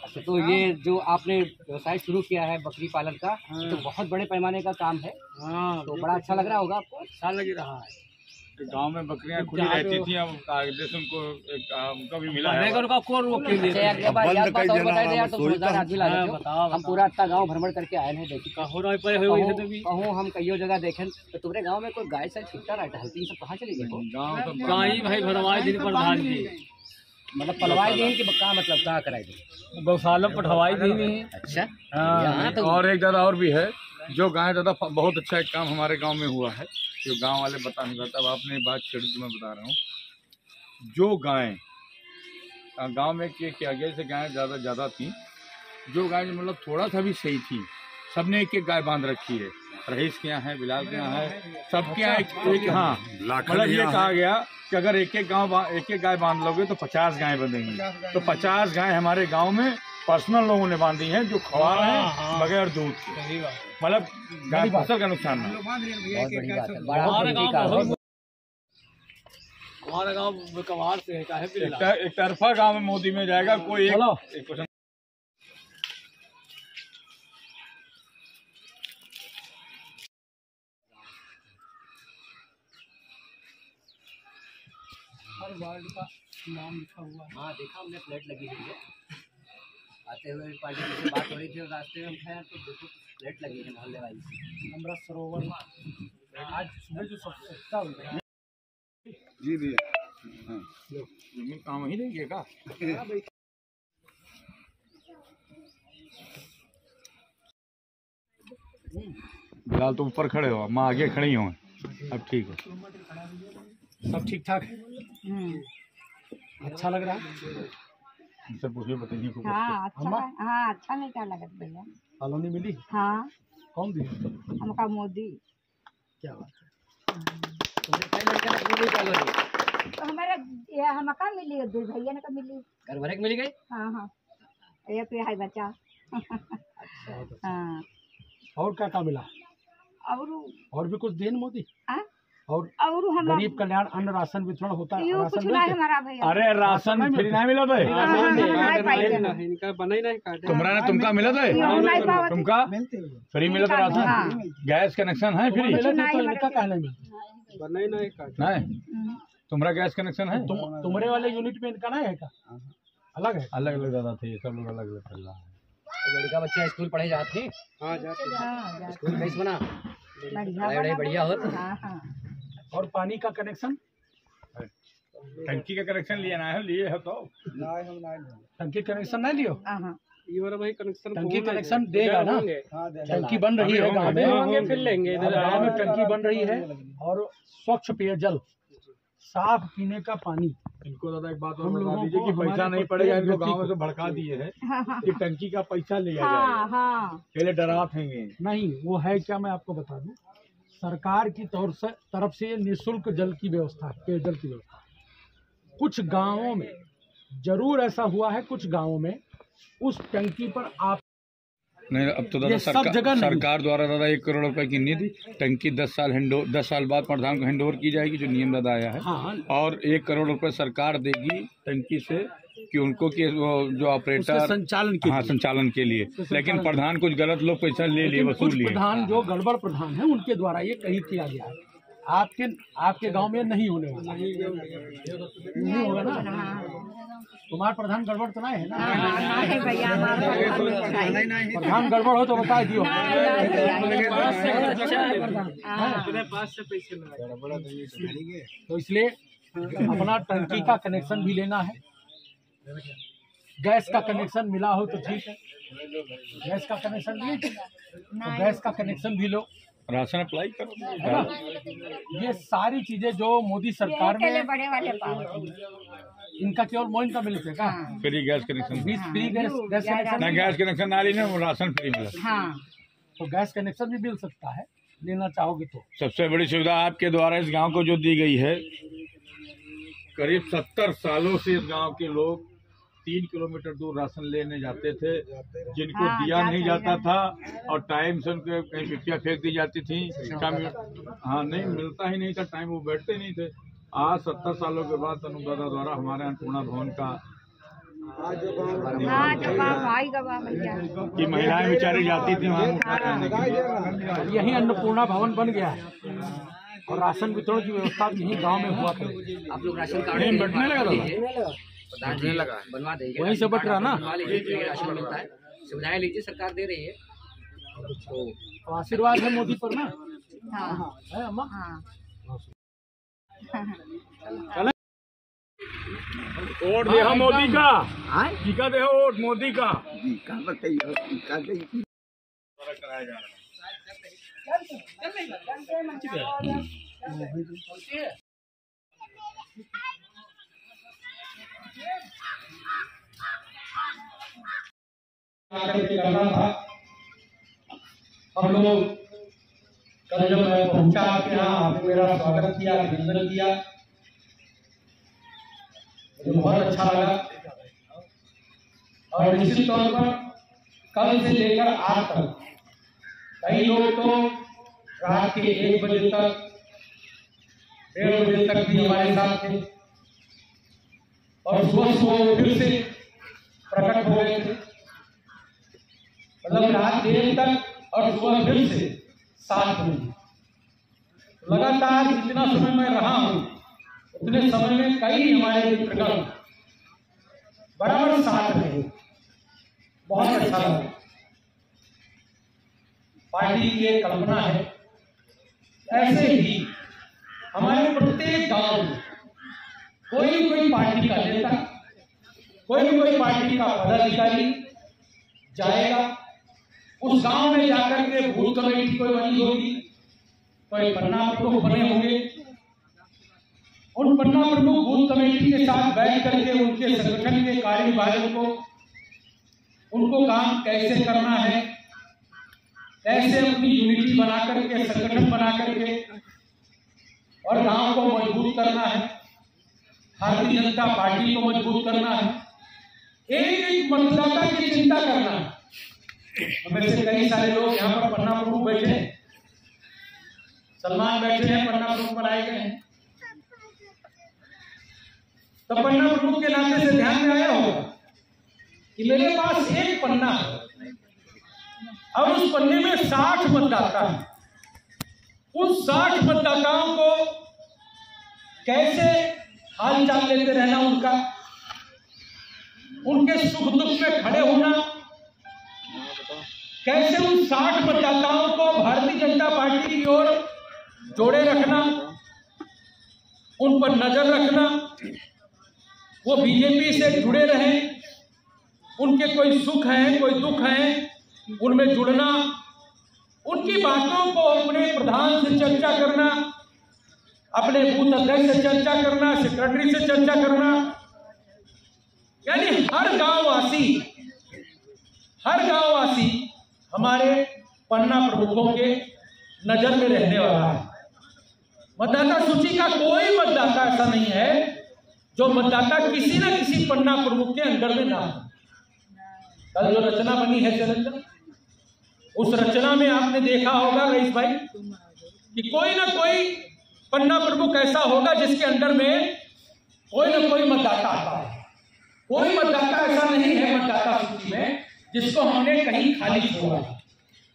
अच्छा, तो ये जो आपने व्यवसाय शुरू किया है बकरी पालन का, तो बहुत बड़े पैमाने का काम है, हाँ तो बड़ा अच्छा लग रहा होगा आपको? अच्छा लग रहा है। गांव में बकरियां खुली रहती थी, अब जैसे उनको भी मिला है। अच्छा, एक बार याद बात और बताइए यार, तुम समझदार आदमी ला रहे हो। हम पूरा इतना गांव भ्रमण करके आए हैं, देखिए कहूँ हम कईयों जगह देखें तो तुम्हारे गांव में कोई गाय से छुट्टा रहता है, सब कहाँ चली गई? गाई भाई भरवाए दिन प्रधान जी, मतलब पलवाई दिन की का मतलब कहाँ कराई दी? गौशाला पठवाई दी। अच्छा, हाँ, तो और एक दादा और भी है जो गाय दादा बहुत अच्छा एक काम हमारे गांव में हुआ है, जो गांव वाले बता नहीं पाते। अब आपने बात छेड़ दी, मैं बता रहा हूँ। जो गाय गांव में के आगे से गाय ज़्यादा थी, जो गाय मतलब थोड़ा सा भी सही थी, सबने एक गाय बांध रखी है। रईस के यहाँ है, बिलाल के यहाँ है, सबके यहाँ एक हाँ, मतलब ये कहा गया कि अगर एक एक गाय बांध लोगे तो 50 गाय बंधेंगी। तो 50 गाय हमारे गांव में पर्सनल लोगों ने बांधी हैं, जो खवा है बगैर दूध के, मतलब गाय फसल का नुकसान ना। बहुत बड़ी बात है, बड़ा खुशी का है। हमारा गाँव कवाड़ से है, एक तरफा गांव में मोदी में जाएगा कोई एक क्वेश्चन। हर वार्ड का नाम लिखा हुआ है। हाँ, देखा हमने, प्लेट लगी हुई है। आते हुए पार्टी से बात हो रही थी और रास्ते में हम थे तो देखो प्लेट लगी है मोहल्ले वाली से। अमृत सरोवर आज सुबह जो स्वच्छता हुई है। जी भैया, हाँ जमीन काम ही देंगे का? बिलाल तुम ऊपर खड़े हो, माँ आगे खड़ी हो, अब ठीक है, सब ठीक ठाक है, अच्छा लग रहा है। उनसे पूछिए, बताइए को। हाँ अच्छा है, हाँ अच्छा नहीं क्या लगत भैया। कॉलोनी मिली? हाँ कौन दी? हमका मोदी। क्या बात है। तो हमारे ये हमका मिली, दूर भैया ने का मिली, घर भरे मिल गई। हाँ हाँ ये तो है बच्चा। हाँ और क्या मिला? और भी कुछ देन मोदी? हाँ? और हम गरीब कल्याण अन्न राशन वितरण होता है, कुछ राशन नहीं मिलते? हमारा भैया। अरे राशन फ्री नहीं मिला था? इनका बना ही नहीं काटे। तुम्हारा तुमका मिला था? तुमका फ्री मिला था राशन? गैस कनेक्शन है फ्री? इनका कहना बना ही नहीं काटे। नहीं, तुम्हारा गैस कनेक्शन है? तुम्हारे वाले यूनिट में इनका नहीं है क्या? अलग है? अलग अलग दादा थे, सब लोग अलग अलग चल रहा है। लड़का बच्चा स्कूल पढ़े जाते? हाँ जाते। स्कूल कैसे बना? बढ़िया हो। और पानी का कनेक्शन? टंकी का कनेक्शन लिया ना है? लिए है तो टंकी कनेक्शन नहीं लियो? ये वाला भाई कनेक्शन, टंकी कनेक्शन देगा ना? टंकी बन रही है गाँव में, फिर लेंगे। गाँव में टंकी बन रही है और स्वच्छ पेयजल, साफ पीने का पानी। इनको दादा एक बात और बता दीजिए कि पैसा नहीं पड़ेगा, इनको गाँव से भड़का दिए है कि टंकी का पैसा लिया जाएगा, पहले डरा देंगे। नहीं, वो है क्या, मैं आपको बता दूं, सरकार की तरफ से निःशुल्क जल की व्यवस्था है, पेयजल की व्यवस्था है। कुछ गांवों में जरूर ऐसा हुआ है, कुछ गांवों में उस टंकी पर आप नहीं, अब तो दादा सरकार द्वारा दादा 1 करोड़ रुपए की निधि टंकी 10 साल बाद प्रधान को हैंडओवर की जाएगी, जो नियम दादा आया है। हाँ, और 1 करोड़ रुपए सरकार देगी टंकी से कि उनको कि वो जो ऑपरेटर संचालन के लिए। लेकिन प्रधान कुछ गलत लोग पैसा ले लिए, वसूल लिए। प्रधान जो गड़बड़ प्रधान है उनके द्वारा ये कहीं किया गया है। आपके गांव में नहीं होने वाला, नहीं होगा ना? तुम्हारा प्रधान गड़बड़ तो नहीं है ना? प्रधान गड़बड़ हो तो बता दियो। तो इसलिए अपना टंकी का कनेक्शन भी लेना है गैस का कनेक्शन मिला हो तो ठीक है, गैस का कनेक्शन नहीं तो गैस का कनेक्शन भी लो, राशन अप्लाई करो, है ना। ये सारी चीजें जो मोदी सरकार में, बड़े वाले पाओ इनका केवल मोइन का मिलते का free gas connection, free gas connection, ना गैस कनेक्शन ना लेना, राशन फ्री मिला। हाँ तो गैस कनेक्शन भी मिल सकता है, लेना चाहोगे तो। सबसे बड़ी सुविधा आपके द्वारा इस गांव को जो दी गई है, करीब 70 सालों से इस गांव के लोग 3 किलोमीटर दूर राशन लेने जाते थे, जिनको हाँ, दिया नहीं जाता था और टाइम से उनके कहीं पिटियाँ फेंक दी जाती थी, हाँ नहीं मिलता ही नहीं था टाइम, वो बैठते नहीं थे। आज 70 सालों के बाद अनुदाता द्वारा हमारे अन्नपूर्णा भवन का कि महिलाएं बेचारी जाती थी वहाँ, यही अन्नपूर्णा भवन बन गया है और राशन वितरण की व्यवस्था यही गांव में हुआ था। आप लोग राशन कार्ड नहीं बैठने लगा बनवा देंगे, वहीं से बट रहा ना, बनवा लीजिए, राशन मिलता है, सुविधाएं लीजिए, सरकार दे रही है। तो आशीर्वाद है मोदी पर ना, है अम्मा। वोट दे मोदी का, टीका दे वोट मोदी का। हम लोग कल जब मैं पहुंचा आपके यहाँ, आपने मेरा स्वागत किया, अभिनंदन किया, मुझे बहुत अच्छा लगा। और निश्चित तौर पर कल से लेकर आज तक कई लोग तो रात के 1 बजे तक, 1:30 बजे तक भी हमारे साथ थे और सुबह फिर से प्रकट हो गए थे, मतलब रात देर तक और सुबह फिर से 7 बजे। लगातार जितना समय मैं रहा हूँ उतने समय में कई हमारे मित्रगण बराबर साथ रहे, बहुत अच्छा लगा। पार्टी की एक कल्पना है, ऐसे ही हमारे प्रत्येक गांव में कोई पार्टी का नेता, कोई पार्टी का पदाधिकारी जाएगा, उस गांव में जाकर के बूथ कमेटी कोई बनी होगी, कोई पन्ना प्रमुख बने होंगे, उन पन्ना प्रमुख बूथ कमेटी के साथ बैठ करके उनके संगठन के कार्यभार को, उनको काम कैसे करना है, कैसे अपनी यूनिटी बना करके, संगठन बना करके और गांव को मजबूत करना है, भारतीय जनता पार्टी को मजबूत करना है, एक मतदाता की चिंता करना है। हमें से कई सारे लोग यहाँ पर पन्ना प्रमुख बैठे हैं, सलमान बैठे हैं, पन्ना प्रमुख बनाए गए हैं, तो पन्ना प्रमुख के नाते से ध्यान में आया होगा कि मेरे पास एक पन्ना है और उस पन्ने में 60 मतदाता है। उन 60 मतदाताओं को कैसे हाल चाल लेते रहना, उनके सुख दुख में खड़े होना, कैसे उन 60 मतदाताओं को भारतीय जनता पार्टी की ओर जोड़े रखना, उन पर नजर रखना, वो बीजेपी से जुड़े रहें, उनके कोई सुख है, कोई दुख है, उनमें जुड़ना, उनकी बातों को अपने प्रधान से चर्चा करना, अपने बूथ अध्यक्ष से चर्चा करना, सेक्रेटरी से चर्चा करना, यानी हर गांववासी हमारे पन्ना प्रमुखों के नजर में रहने वाला है। मतदाता सूची का कोई मतदाता ऐसा नहीं है जो मतदाता किसी न किसी पन्ना प्रमुख के अंदर में ना हो। कल जो रचना बनी है शैलेंद्र, उस रचना में आपने देखा होगा रईस भाई कि कोई ना कोई पन्ना प्रमुख ऐसा होगा जिसके अंदर में कोई ना कोई मतदाता आता है। कोई मतदाता ऐसा नहीं है मतदाता सूची में जिसको हमने कहीं खाली छोड़ा,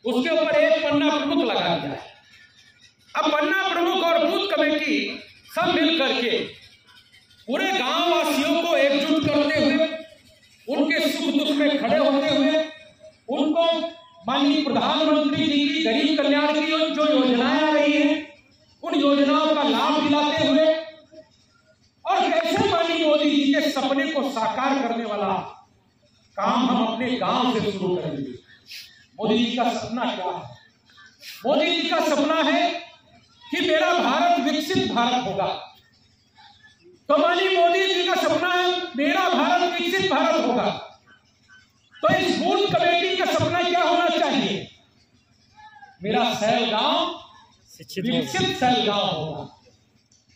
उसके ऊपर एक पन्ना प्रमुख लगा दिया है। अब पन्ना प्रमुख और बूथ कमेटी सब मिल करके पूरे गांव वासियों को एकजुट करते हुए, उनके सुख दुख में खड़े होते हुए, उनको माननीय प्रधानमंत्री जी की गरीब कल्याण की जो योजनाएं आ रही हैं उन योजनाओं का लाभ दिलाते हुए और कैसे माननीय मोदी जी के सपने को साकार करने अपने गांव से शुरू करेंगे। मोदी जी का सपना क्या है? मोदी जी का सपना है कि मेरा भारत विकसित भारत होगा। तो मानिए मोदी जी का सपना है मेरा भारत विकसित भारत होगा, तो इस बूथ कमेटी का सपना क्या होना चाहिए? मेरा सैल गांव विकसित सैल गांव होगा,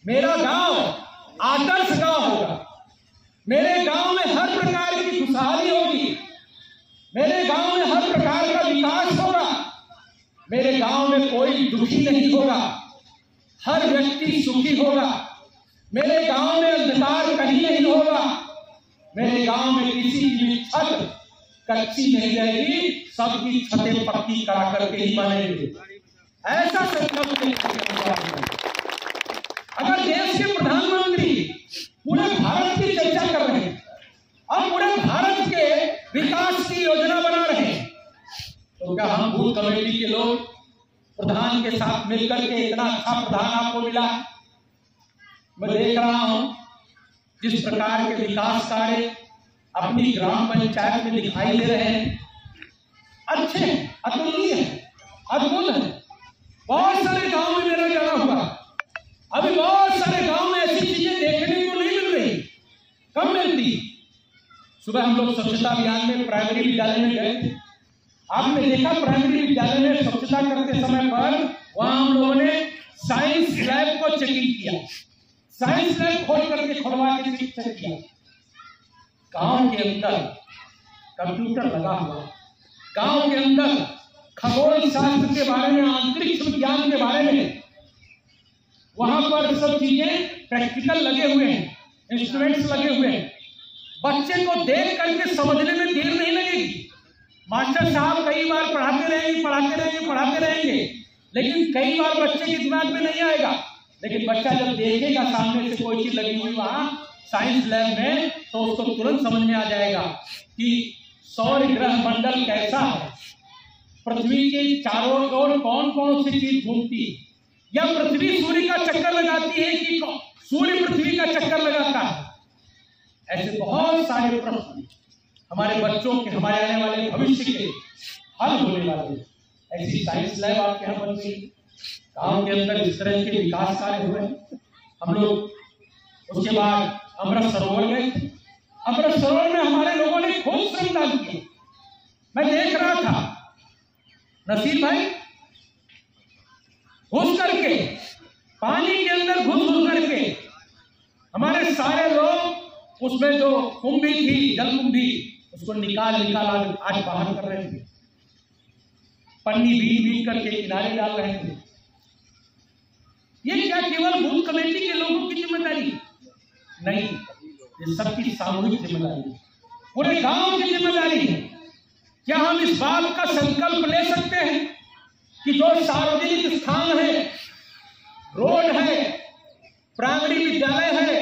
मेरा गांव आदर्श गांव होगा, मेरे गांव में हर प्रकार की खुशहाली होगी, मेरे गांव में हर प्रकार का विकास होगा, मेरे गांव में कोई दुखी नहीं होगा, हर व्यक्ति सुखी होगा, मेरे गांव में अंधकार कहीं नहीं होगा, मेरे गांव में किसी की भी छत कच्ची नहीं रहेगी, सबकी छतें पक्की करा करके ही बनेंगे। ऐसा संकल्प लेकर अगर देश के प्रधानमंत्री पूरे भारत की चर्चा कर रहे हैं और पूरे भारत के विकास की योजना बना रहे हैं, तो क्या हम बूथ कमेटी के लोग प्रधान के साथ मिलकर के इतना अच्छा प्रधान आपको मिला? मैं देख रहा हूं जिस प्रकार के विकास कार्य अपनी ग्राम पंचायत में दिखाई दे रहे हैं, अच्छे हैं, अतुलनीय है, अद्भुत है। बहुत सारे गांव में मेरा जाना हुआ, अभी बहुत सारे गांव में ऐसी चीजें देखने को नहीं मिल रही, कम मिलती। सुबह हम लोग स्वच्छता अभियान में प्राइमरी विद्यालय में गए थे। आपने देखा प्राइमरी विद्यालय में स्वच्छता करते समय पर वहां हम लोगों ने साइंस लैब को चेकिंग किया, साइंस लैब खोल करके खुलवा के चेक किया। गांव के अंदर कंप्यूटर लगा हुआ, गांव के अंदर खगोल शास्त्र के बारे में, अंतरिक्ष विज्ञान के बारे में वहां पर सब चीजें प्रैक्टिकल लगे हुए हैं, इंस्ट्रूमेंट्स लगे हुए हैं। बच्चे को देख करके समझने में देर नहीं लगेगी। मास्टर साहब कई बार पढ़ाते रहेंगे, लेकिन कई बार बच्चे के दिमाग में नहीं आएगा। लेकिन बच्चा जब देखेगा सामने से कोई चीज लगी हुई वहां साइंस लैब में, तो उसको तुरंत समझ में आ जाएगा कि सौर ग्रह मंडल कैसा है, पृथ्वी के चारों ओर कौन कौन सी चीज घूमती है, या पृथ्वी सूर्य का चक्कर लगाती है कि सूर्य पृथ्वी का चक्कर लगाता है। ऐसे बहुत सारे प्रश्न हमारे बच्चों के, हमारे आने वाले भविष्य के हल होने वाले। ऐसी साइंस लैब आपके यहाँ बन गई, गांव के अंदर इस तरह के विकास कार्य हुए। हम लोग उसके बाद अमृत सरोवर गए थे। अमृत सरोवर में हमारे लोगों ने खूब श्रमदान किया। मैं देख रहा था नसीर भाई घुस करके पानी के अंदर घुस करके हमारे सारे लोग उसमें जो कुंभी थी, जल कुंभी, उसको निकाल आज बाहर कर रहे थे, पन्नी बीन करके किनारे डाल रहे थे। ये क्या केवल बूथ कमेटी के लोगों की जिम्मेदारी नहीं, ये सबकी सामूहिक जिम्मेदारी, पूरे गांव की जिम्मेदारी है। क्या हम इस बात का संकल्प ले सकते हैं कि जो सार्वजनिक स्थान है, रोड है, प्राइमरी विद्यालय है,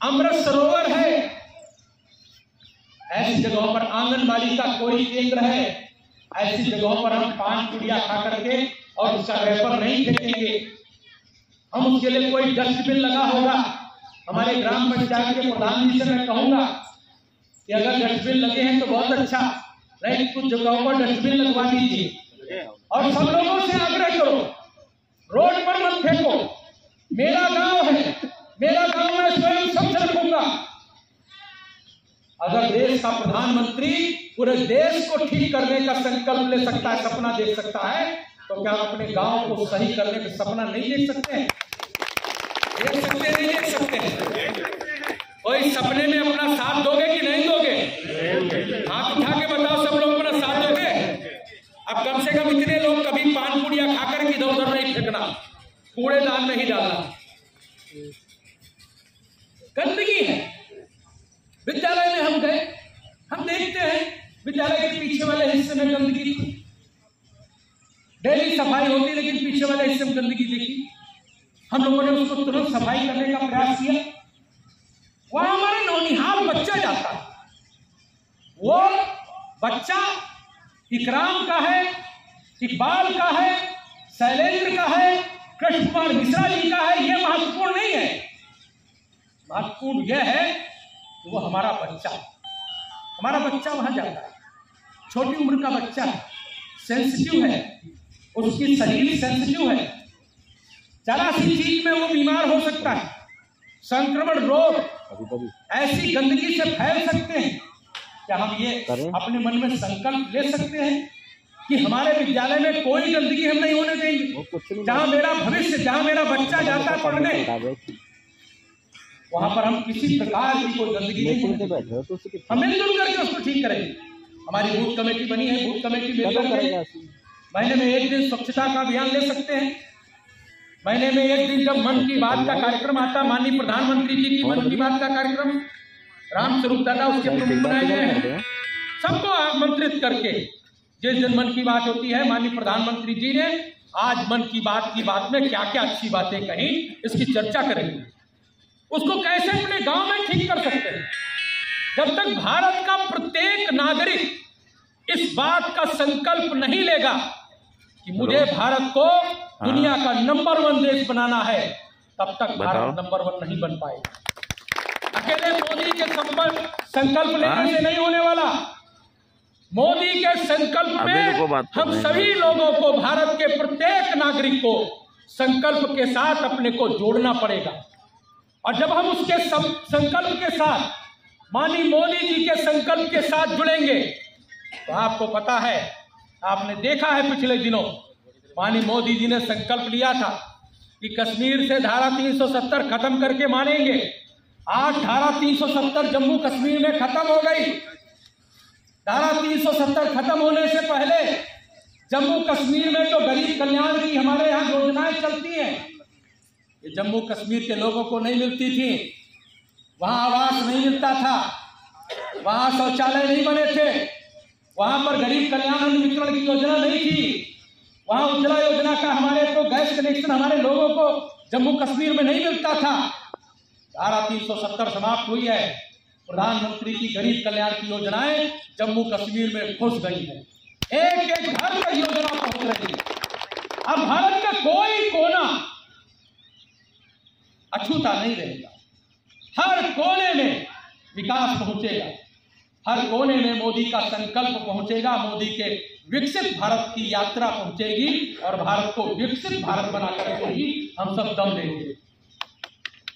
अमृत सरोवर है, ऐसी जगहों पर आंगनबाड़ी का कोई केंद्र है, ऐसी जगहों पर हम पान पुड़िया खा करके और उसका रैपर नहीं फेंकेंगे। हम उसके लिए कोई डस्टबिन लगा होगा। हमारे ग्राम पंचायत के प्रधान जी से मैं कहूंगा कि अगर डस्टबिन लगे हैं तो बहुत अच्छा, नहीं कुछ जगहों पर डस्टबिन लगवा दीजिए। और सब लोगों से आग्रह करो, रोड पर मत फेंको। मेरा गांव है, मेरा गांव मैं स्वयं स्वच्छ रखूंगा। अगर देश का प्रधानमंत्री पूरे देश को ठीक करने का संकल्प ले सकता है, सपना देख सकता है, तो क्या अपने गांव को सही करने का सपना नहीं देख सकते हैं? देख सकते नहीं देख सकते? कोई सपने में अपना साथ दोगे कि नहीं दोगे? हाथ उठा के बताओ, सब लोग अपना साथ दोगे? अब कम से कम इतने लोग कभी पान पुड़िया खाकर के इधर उधर नहीं फेंकना, कूड़ेदान नहीं डालना। गंदगी है। विद्यालय में हम गए, हम देखते हैं विद्यालय के पीछे वाले हिस्से में गंदगी थी। डेली सफाई होती, लेकिन पीछे वाले हिस्से में गंदगी देखी। हम लोगों ने उसको तुरंत सफाई करने का प्रयास किया। वहां हमारा नौनिहाल बच्चा जाता है, वो बच्चा इकराम का है, इकबाल का है, शैलेंद्र का है, कृष्ण कुमार मिश्रा जी का है। यह महत्वपूर्ण नहीं है, महत्वपूर्ण यह है कि वो हमारा बच्चा, हमारा बच्चा वहाँ जाता है, छोटी उम्र का बच्चा है, सेंसिटिव है, उसकी शरीर सेंसिटिव है, जरा सी चीज में वो बीमार हो सकता है। संक्रमण रोग ऐसी गंदगी से फैल सकते हैं। क्या हम ये अपने मन में संकल्प ले सकते हैं कि हमारे विद्यालय में कोई गंदगी हम नहीं होने देंगे? जहाँ मेरा भविष्य, जहाँ मेरा बच्चा जाता है पढ़ने, वहां पर हम किसी प्रकार की कोई गंदगी नहीं होने देंगे। हम मिलजुल करके उसको ठीक करेंगे। हमारी बूथ कमेटी बनी है, बूथ कमेटी मिलकर के महीने में एक दिन स्वच्छता का अभियान ले सकते हैं। महीने में एक दिन जब मन की बात का कार्यक्रम आता, माननीय प्रधानमंत्री जी की मन की बात का कार्यक्रम, राम स्वरूप दादा उसके प्रमुख बनाए गए हैं। सबको आमंत्रित करके जिस दिन मन की बात होती है, माननीय प्रधानमंत्री जी ने आज मन की बात में क्या क्या अच्छी बातें कही, इसकी चर्चा करेंगे। उसको कैसे अपने गांव में ठीक कर सकते हैं। जब तक भारत का प्रत्येक नागरिक इस बात का संकल्प नहीं लेगा कि मुझे भारत को दुनिया का नंबर 1 देश बनाना है, तब तक भारत नंबर 1 नहीं बन पाएगा। अकेले मोदी के संकल्प लेने से नहीं होने वाला। मोदी के संकल्प में हम सभी लोगों को, भारत के प्रत्येक नागरिक को संकल्प के साथ अपने को जोड़ना पड़ेगा। और जब हम उसके संकल्प के साथ, माननीय मोदी जी के संकल्प के साथ जुड़ेंगे, तो आपको पता है, आपने देखा है पिछले दिनों माननीय मोदी जी ने संकल्प लिया था कि कश्मीर से धारा 370 खत्म करके मानेंगे। आज धारा 370 जम्मू कश्मीर में खत्म हो गई। धारा 370 खत्म होने से पहले जम्मू कश्मीर में जो गरीब कल्याण की हमारे यहाँ योजनाएं चलती हैं, ये जम्मू कश्मीर के लोगों को नहीं मिलती थी। वहाँ आवास नहीं मिलता था, वहाँ शौचालय नहीं बने थे, वहाँ पर गरीब कल्याण अन्न वितरण की योजना नहीं थी, वहाँ उज्ज्वला योजना का हमारे को गैस कनेक्शन हमारे लोगों को जम्मू कश्मीर में नहीं मिलता था। धारा 370 समाप्त हुई है। प्रधानमंत्री की गरीब कल्याण की योजनाएं जम्मू कश्मीर में घुस गई है। एक एक घर तक योजना पहुंच रही है। अब भारत का कोई कोना अछूता नहीं रहेगा। हर कोने में विकास पहुंचेगा, हर कोने में मोदी का संकल्प पहुंचेगा, मोदी के विकसित भारत की यात्रा पहुंचेगी और भारत को विकसित भारत बना करके ही हम सब दम देंगे।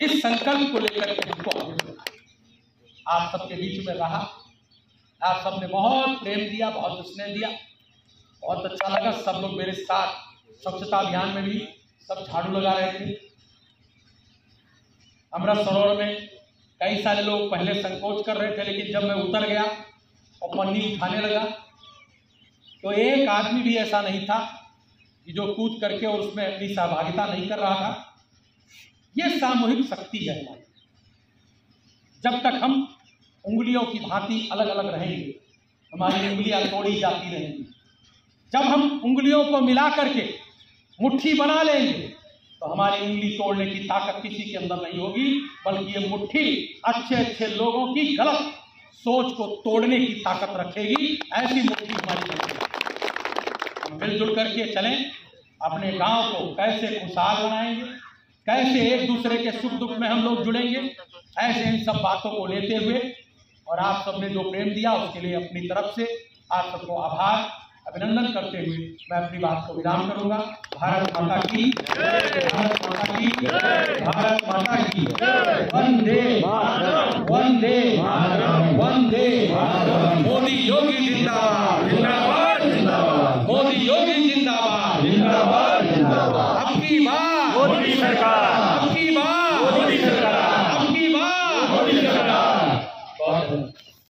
इस संकल्प को लेकर के हमको आगे आप सबके बीच में रहा। आप सबने बहुत प्रेम दिया, बहुत स्नेह दिया, बहुत अच्छा लगा। सब लोग मेरे साथ स्वच्छता अभियान में भी सब झाड़ू लगा रहे थे। अमृत सरोवर में कई सारे लोग पहले संकोच कर रहे थे, लेकिन जब मैं उतर गया और पन्नी उठाने लगा तो एक आदमी भी ऐसा नहीं था कि जो कूद करके और उसमें अपनी सहभागिता नहीं कर रहा था। ये सामूहिक शक्ति है हमारी। जब तक हम उंगलियों की भांति अलग अलग रहेंगे, हमारी उंगलियां तोड़ी जाती रहेंगी। जब हम उंगलियों को मिला करके मुट्ठी बना लेंगे तो हमारी उंगली तोड़ने की ताकत किसी के अंदर नहीं होगी, बल्कि ये मुट्ठी अच्छे अच्छे लोगों की गलत सोच को तोड़ने की ताकत रखेगी। ऐसी मुट्ठी हमारी बनेगी। हम मिलजुल करके चलें, अपने गांव को कैसे खुशहाल बनाएंगे, कैसे एक दूसरे के सुख दुख में हम लोग जुड़ेंगे, ऐसे इन सब बातों को लेते हुए और आप सबने जो प्रेम दिया उसके लिए अपनी तरफ से आप सबको आभार अभिनंदन करते हुए मैं अपनी बात को विराम करूंगा। भारत माता की जय, भारत माता की जय, भारत माता की जय। वंदे वंदे वंदे मोदी योगी जिंदाबाद, जिंदाबाद जिंदाबाद, मोदी योगी जिंदाबाद, जिंदाबाद जिंदाबाद। अब की बात मोदी सरकार।